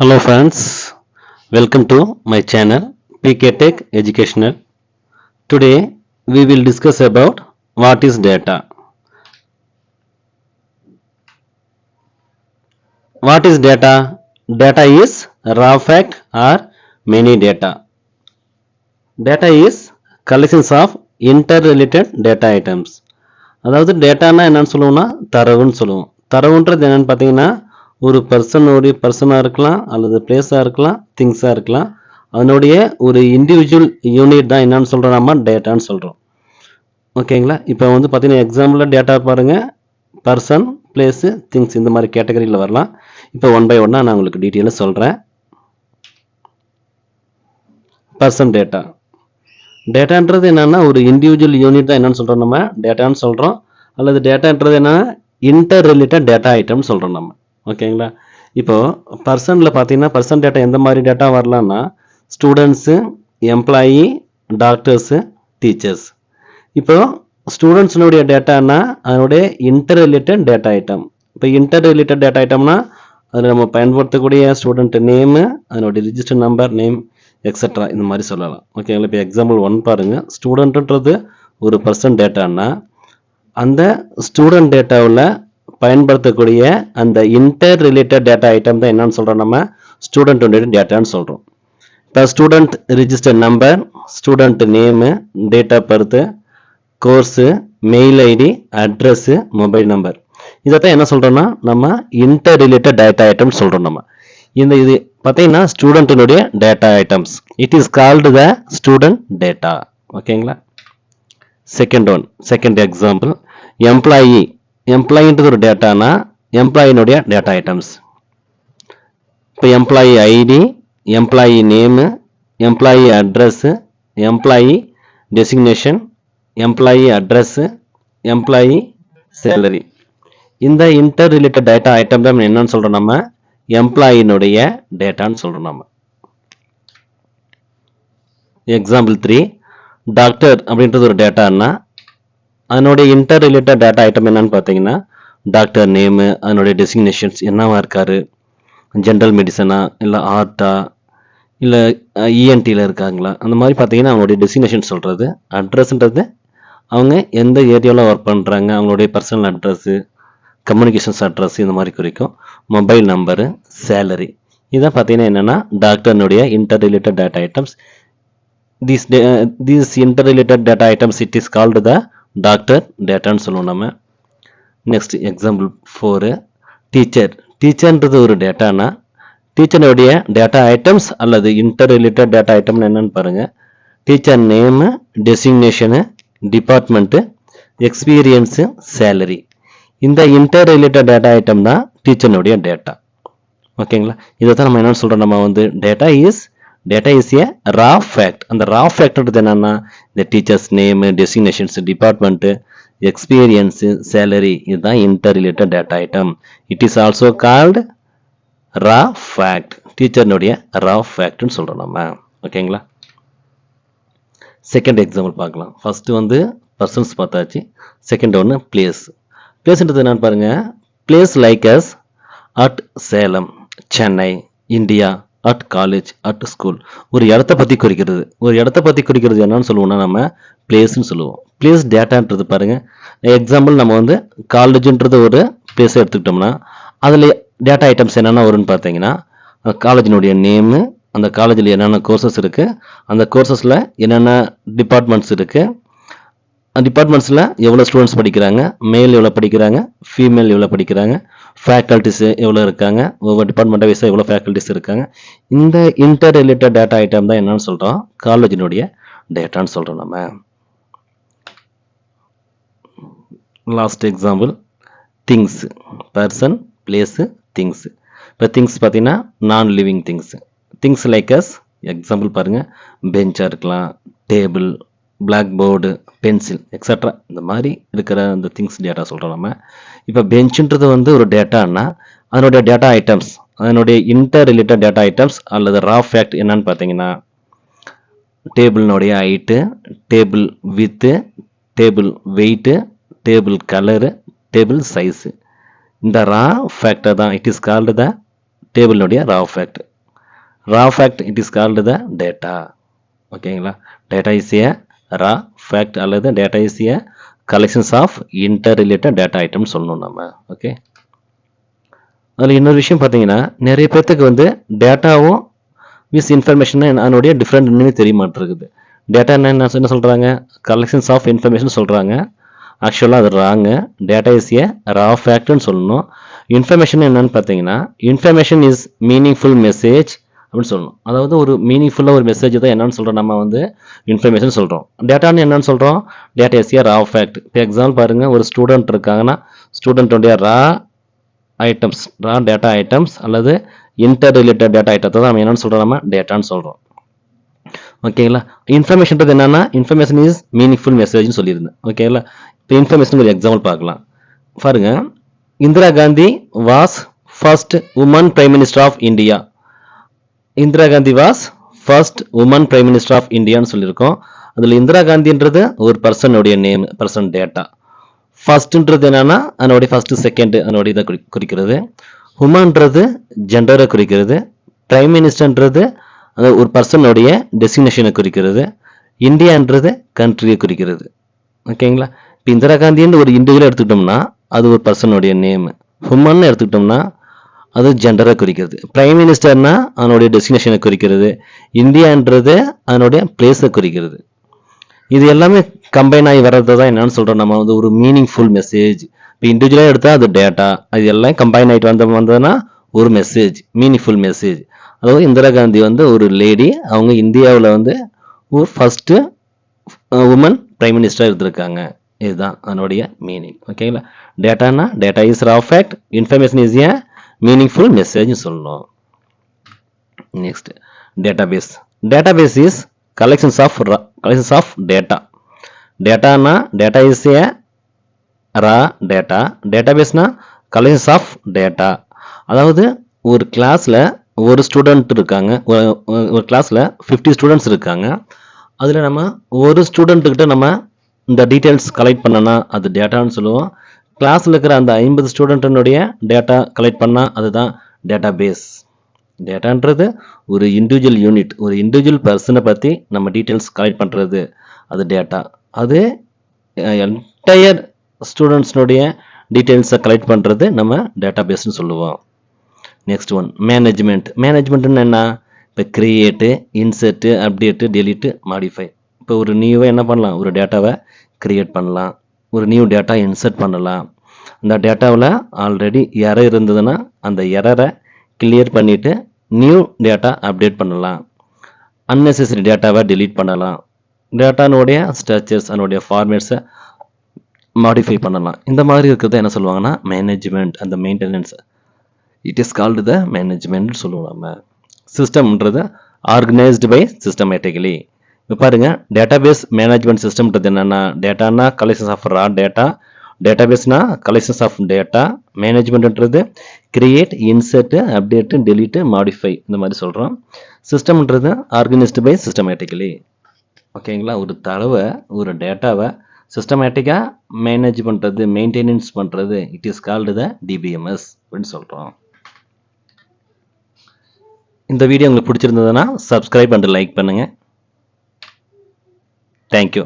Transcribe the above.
Hello friends, welcome to my channel pktecheducational. Today we will discuss about what is data. What is data? Data is raw fact or many data. Data is collections of interrelated data items. அதாவது டேட்டானா என்னன்னு சொல்லுவோம்னா தரவுன்னு சொல்லுவோம். தரவுன்றது என்னன்னு பார்த்தீங்கன்னா ஒரு பர்சனாக இருக்கலாம் அல்லது பிளேஸாக இருக்கலாம் திங்ஸாக இருக்கலாம். அதனுடைய ஒரு இண்டிவிஜுவல் யூனிட் தான் என்னன்னு சொல்கிறோம், நம்ம டேட்டான்னு சொல்கிறோம். ஓகேங்களா? இப்போ வந்து பார்த்தீங்கன்னா எக்ஸாம்பிளில் டேட்டா பாருங்கள், பர்சன் பிளேஸு திங்ஸ் இந்த மாதிரி கேட்டகரியில் வரலாம். இப்போ ஒன் பை ஒன்னாக நான் உங்களுக்கு டீட்டெயிலாக சொல்கிறேன். Person data. டேட்டான்றது என்னன்னா ஒரு இண்டிவிஜுவல் யூனிட் தான் என்னன்னு சொல்கிறோம், நம்ம டேட்டான்னு சொல்கிறோம். அல்லது டேட்டான்றது என்னன்னா இன்டர் ரிலேட்டட் டேட்டா ஐட்டம்னு சொல்கிறோம் நம்ம. ஓகேங்களா? இப்போது பர்சனில் பார்த்தீங்கன்னா பர்சன் டேட்டா எந்த மாதிரி டேட்டா வரலான்னா ஸ்டூடெண்ட்ஸு, எம்ப்ளாயி, டாக்டர்ஸு, டீச்சர்ஸ். இப்போது ஸ்டூடெண்ட்ஸினுடைய டேட்டானா அதனுடைய இன்டர் ரிலேட்டட் டேட்டா ஐட்டம். இப்போ இன்டர் ரிலேட்டட் டேட்டா ஐட்டம்னா அதில் நம்ம பயன்படுத்தக்கூடிய ஸ்டூடெண்ட் நேமு, அதனுடைய ரிஜிஸ்டர் நம்பர், நேம் எக்ஸட்ரா இந்த மாதிரி சொல்லலாம். ஓகேங்களா? இப்போ எக்ஸாம்பிள் ஒன் பாருங்கள். ஸ்டூடெண்ட்டுன்றது ஒரு பர்சன் டேட்டான்னா அந்த ஸ்டூடெண்ட் டேட்டாவில் பயன்படுத்தக்கூடிய அந்த இன்டர் ரிலேட்டட் டேட்டா ஐட்டம் தான் என்னன்னு சொல்கிறோம், நம்ம ஸ்டூடெண்ட்டுடைய டேட்டான்னு சொல்கிறோம். இப்போ student register number, student name, date of birth, course, mail ID, address, mobile number, இதைத்தான் என்ன சொல்கிறோன்னா நம்ம இன்டர் ரிலேட்டட் டேட்டா ஐட்டம் சொல்கிறோம். நம்ம இது பார்த்தீங்கன்னா ஸ்டூடெண்ட்டினுடைய data items. It is called the student data. ஓகேங்களா? Second example employee. எம்ப்ளாயின்றது ஒரு டேட்டானா எம்ப்ளாயினுடைய டேட்டா ஐட்டம்ஸ். இப்போ employee ID, employee name, employee address, employee designation, employee address, employee salary. இந்த இன்டர் ரிலேட்டட் டேட்டா ஐட்டம் தான் என்னன்னு சொல்கிறோம், நம்ம எம்ப்ளாயினுடைய டேட்டான்னு சொல்கிறோம் நம்ம. எக்ஸாம்பிள் 3 டாக்டர் அப்படின்றது ஒரு டேட்டான்னா அதனுடைய இன்டர் ரிலேட்டட் டேட்டா ஐட்டம் என்னன்னு பார்த்தீங்கன்னா டாக்டர் நேமு, அதனுடைய டெசிக்னேஷன்ஸ் என்னவா இருக்காரு, ஜென்ரல் மெடிசனா இல்லை ஆர்ட்டா இல்லை இஎன்டியில் இருக்காங்களா, அந்த மாதிரி பார்த்தீங்கன்னா அவங்களுடைய டெசிக்னேஷன் சொல்கிறது. அட்ரஸ்ன்றது அவங்க எந்த ஏரியாவில் ஒர்க் பண்ணுறாங்க, அவங்களுடைய பர்சனல் அட்ரஸ்ஸு, கம்யூனிகேஷன்ஸ் அட்ரஸ் இந்த மாதிரி குறிக்கும். மொபைல் நம்பரு, சேலரி, இதான் பார்த்தீங்கன்னா என்னென்னா டாக்டர்னுடைய inter related data items. These interrelated data items it is called the doctor டேட்டான்னு சொல்லுவோம் நம்ம. நெக்ஸ்ட் எக்ஸாம்பிள் 4 டீச்சர்ன்றது ஒரு டேட்டானா டீச்சருடைய டேட்டா ஐட்டம்ஸ் அல்லது இன்டர் ரிலேட்டட் டேட்டா ஐட்டம்னு என்னன்னு பாருங்க. Teacher name, designation, department, experience, salary. இந்த இன்டர் ரிலேட்டட் டேட்டா ஐட்டம் தான் டீச்சருடைய டேட்டா. ஓகேங்களா? இதை தான் நம்ம என்னன்னு சொல்கிறோம், நம்ம வந்து data is a raw fact. அந்த raw factன்றது என்னன்னா இந்த teachers name, designations, department, experience, salary, இதுதான் inter related data item. It is also called raw fact. டீச்சர்னுடைய raw factன்னு சொல்கிறோம் நம்ம. ஓகேங்களா? செகண்ட் எக்ஸாம்பிள் பார்க்கலாம். ஃபர்ஸ்ட் வந்து பர்சன்ஸ் பார்த்தாச்சு. செகண்ட் ஒன்று பிளேஸ். பிளேஸ்ன்றது என்னன்னு பாருங்க. Place like as at Salem, Chennai, India, at college, at school. ஒரு இடத்த பற்றி குறிக்கிறது என்னன்னு சொல்லுவோம்னா நம்ம பிளேஸ்ன்னு சொல்லுவோம். பிளேஸ் டேட்டான்றது பாருங்க. எக்ஸாம்பிள் நம்ம வந்து காலேஜ்ன்றது ஒரு பிளேஸை எடுத்துக்கிட்டோம்னா அதில் டேட்டா ஐட்டம்ஸ் என்னென்ன வரும்னு பார்த்தீங்கன்னா காலேஜினுடைய நேமு, அந்த காலேஜில் என்னென்ன கோர்சஸ் இருக்குது, அந்த கோர்சஸில் என்னென்ன டிபார்ட்மெண்ட்ஸ் இருக்குது, டிபார்ட்மெண்ட்ஸில் எவ்வளோ ஸ்டூடெண்ட்ஸ் படிக்கிறாங்க, மேல் எவ்வளோ படிக்கிறாங்க, ஃபீமேல் எவ்வளோ படிக்கிறாங்க, ஃபேக்கல்ட்டிஸ் எவ்வளோ இருக்காங்க, ஒவ்வொரு டிபார்ட்மெண்ட் வைஸாக எவ்வளோ ஃபேக்கல்ட்டிஸ் இருக்காங்க. இந்த இன்டர் ரிலேட்டட் டேட்டா ஐட்டம் தான் என்னன்னு சொல்கிறோம், காலேஜினுடைய டேட்டான்னு சொல்கிறோம் நம்ம. Last example things. Person, place, things. இப்போ திங்ஸ் பார்த்தீங்கன்னா non living things like as example பாருங்கள். பெஞ்சாக இருக்கலாம், table, black board, pencil extra இந்த மாதிரி இருக்கிற அந்த திங்ஸ் டேட்டா சொல்கிறோம் நம்ம. இப்போ பெஞ்சுன்றது வந்து ஒரு டேட்டான்னா அதனுடைய டேட்டா ஐட்டம்ஸ், அதனுடைய இன்டர் ரிலேட்டட் டேட்டா ஐட்டம்ஸ் அல்லது ரா ஃபேக்ட் என்னன்னு பார்த்தீங்கன்னா டேபிள்னுடைய height, table width, table weight, table colour, table size. இந்த ரா ஃபேக்டர் தான் இட் இஸ் கால்டு த டேபிளுடைய raw fact. Raw fact it is called the data. ஓகேங்களா? data is a raw fact அல்லது data is a collections of interrelated data items சொல்லணும் நம்ம. Okay. அதில் இன்னொரு விஷயம் பார்த்தீங்கன்னா நிறைய பேர்த்துக்கு வந்து டேட்டாவும் விஸ் இன்ஃபர்மேஷன் அதனுடைய டிஃப்ரெண்ட் இன்னுமே தெரிய மாட்டேருக்குது. டேட்டா என்ன சொல்கிறாங்க, கலெக்ஷன்ஸ் ஆஃப் இன்ஃபர்மேஷன் சொல்கிறாங்க. ஆக்சுவலாக அது ராங்கு. டேட்டா இஸ் ஏ ரா ஃபேக்ட்னு சொல்லணும். இன்ஃபர்மேஷன் என்னன்னு பார்த்தீங்கன்னா இன்ஃபர்மேஷன் இஸ் மீனிங்ஃபுல் மெசேஜ் அப்படின்னு சொல்லணும். அதாவது ஒரு மீனிங்ஃபுல்லாக ஒரு மெசேஜ் தான் என்னன்னு சொல்கிறோம் நம்ம வந்து இன்ஃபர்மேஷன் சொல்கிறோம். டேட்டான்னு என்னன்னு சொல்கிறோம், data is a raw fact. இப்போ எக்ஸாம்பிள் பாருங்கள், ஒரு ஸ்டூடெண்ட் இருக்காங்கன்னா ஸ்டூடெண்ட்டுடைய raw items, raw data items அல்லது இன்டர் ரிலேட்டட் டேட்டா ஐட்டத்தை தான் நம்ம என்னன்னு சொல்கிறோம், நம்ம டேட்டான்னு சொல்கிறோம். ஓகேங்களா? இன்ஃபர்மேஷன்றது என்னன்னா இன்ஃபர்மேஷன் இஸ் மீனிங்ஃபுல் மெசேஜ்னு சொல்லியிருந்தேன். ஓகேங்களா? இப்போ இன்ஃபர்மேஷன் ஒரு எக்ஸாம்பிள் பார்க்கலாம். பாருங்க, Indira Gandhi was first woman prime minister of India. Indira Gandhi was first woman prime minister of இந்தியான்னு சொல்லியிருக்கோம். அதில் இந்திரா காந்தின்றது ஒரு பர்சனுடைய நேம், பர்சன் டேட்டா. ஃபர்ஸ்ட்ன்றது என்னன்னா அதனுடைய ஃபர்ஸ்ட் செகண்ட் அதனுடைய இதை குறிக்கிறது. உமன்றது ஜெண்டரை குறிக்கிறது. பிரைம் மினிஸ்டர்ன்றது அது ஒரு பர்சனுடைய டெஸ்டினேஷனை குறிக்கிறது. இந்தியான்றது கண்ட்ரியை குறிக்கிறது. ஓகேங்களா? இப்போ இந்திரா காந்தின்னு ஒரு இண்டிவிஜுவல் எடுத்துக்கிட்டோம்னா அது ஒரு பர்சனுடைய நேம். உமன் எடுத்துக்கிட்டோம்னா அது ஜெண்டரை குறிக்கிறது. பிரைம் மினிஸ்டர்னா அதனுடைய டெஸ்டினேஷனை குறிக்கிறது. இந்தியான்றது அதனுடைய பிளேஸை குறிக்கிறது. இது எல்லாமே கம்பைன் ஆகி வர்றது தான் என்னன்னு சொல்கிறோம், நம்ம வந்து ஒரு மீனிங்ஃபுல் மெசேஜ். இப்போ இண்டிவிஜுவலாக எடுத்தால் அது டேட்டா, அது எல்லாம் கம்பைன் ஆகிட்டு வந்ததுன்னா ஒரு மெசேஜ், மீனிங்ஃபுல் மெசேஜ். அதாவது இந்திரா காந்தி வந்து ஒரு லேடி, அவங்க இந்தியாவில் வந்து ஒரு ஃபர்ஸ்ட்டு உமன் பிரைம் மினிஸ்டராக இருந்திருக்காங்க. இதுதான் அதனுடைய மீனிங். ஓகேங்களா? டேட்டானா data is raw fact, information is a meaningful மெசேஜ்னு சொல்லணும். Next database. Database is collections of data. டேட்டானா data is a raw data. டேட்டாபேஸ்னா collections of data. அதாவது ஒரு கிளாஸில் ஒரு ஸ்டூடெண்ட் இருக்காங்க, ஒரு கிளாஸில் 50 ஸ்டூடெண்ட்ஸ் இருக்காங்க. அதில் நம்ம ஒரு ஸ்டூடெண்ட்டுக்கிட்ட நம்ம இந்த டீட்டெயில்ஸ் கலெக்ட் பண்ணனா அது டேட்டான்னு சொல்லுவோம். கிளாஸில் இருக்கிற அந்த 50 ஸ்டூடெண்ட்டினுடைய டேட்டா கலெக்ட் பண்ணால் அதுதான் டேட்டாபேஸ். டேட்டான்றது ஒரு இண்டிவிஜுவல் யூனிட், ஒரு இண்டிவிஜுவல் பர்சனை பற்றி நம்ம டீட்டெயில்ஸ் கலெக்ட் பண்ணுறது அது டேட்டா. அது என்டையர் ஸ்டூடெண்ட்ஸ்னுடைய டீட்டெயில்ஸை கலெக்ட் பண்ணுறது நம்ம டேட்டாபேஸ்னு சொல்லுவோம். Next one management. மேனேஜ்மெண்ட்னு என்ன, இப்போ create, insert, update, delete, modify. இப்போ ஒரு நியூவாக என்ன பண்ணலாம், ஒரு டேட்டாவை கிரியேட் பண்ணலாம், ஒரு நியூ டேட்டா இன்செர்ட் பண்ணலாம். அந்த டேட்டாவில் ஆல்ரெடி எரர் இருந்ததுன்னா அந்த எரரை கிளியர் பண்ணிவிட்டு நியூ டேட்டா அப்டேட் பண்ணலாம். அன்னெசரி டேட்டாவை டெலீட் பண்ணலாம். டேட்டானுடைய ஸ்ட்ரக்சர்ஸ் அதனுடைய ஃபார்மேட்ஸை மாடிஃபை பண்ணலாம். இந்த மாதிரி இருக்கிறத என்ன சொல்லுவாங்கன்னா மேனேஜ்மெண்ட், அந்த maintenance. It is called the management சொல்லுவோம் நம்ம. சிஸ்டம்ன்றது ஆர்கனைஸ்டு பை சிஸ்டமேட்டிக்கலி. இப்போ பாருங்கள், டேட்டாபேஸ் மேனேஜ்மெண்ட் சிஸ்டம்ன்றது என்னென்னா டேட்டானா கலெக்ஷன்ஸ் ஆஃப் ரா டேட்டா, டேட்டாபேஸ்னா கலெக்ஷன்ஸ் ஆஃப் டேட்டா, மேனேஜ்மெண்ட்ன்றது create, insert, update, delete, modify இந்த மாதிரி சொல்கிறோம். சிஸ்டம்ன்றது ஆர்கனைஸ்டு பை சிஸ்டமேட்டிக்கலி. ஓகேங்களா? ஒரு தடவை ஒரு டேட்டாவை சிஸ்டமேட்டிக்காக மேனேஜ் பண்ணுறது, மெயின்டெனன்ஸ் பண்ணுறது it is called the DBMS அப்படின்னு சொல்கிறோம். இந்த வீடியோ உங்களுக்கு பிடிச்சிருந்ததுன்னா சப்ஸ்கிரைப் அண்ட் லைக் பண்ணுங்கள். தேங்க்யூ.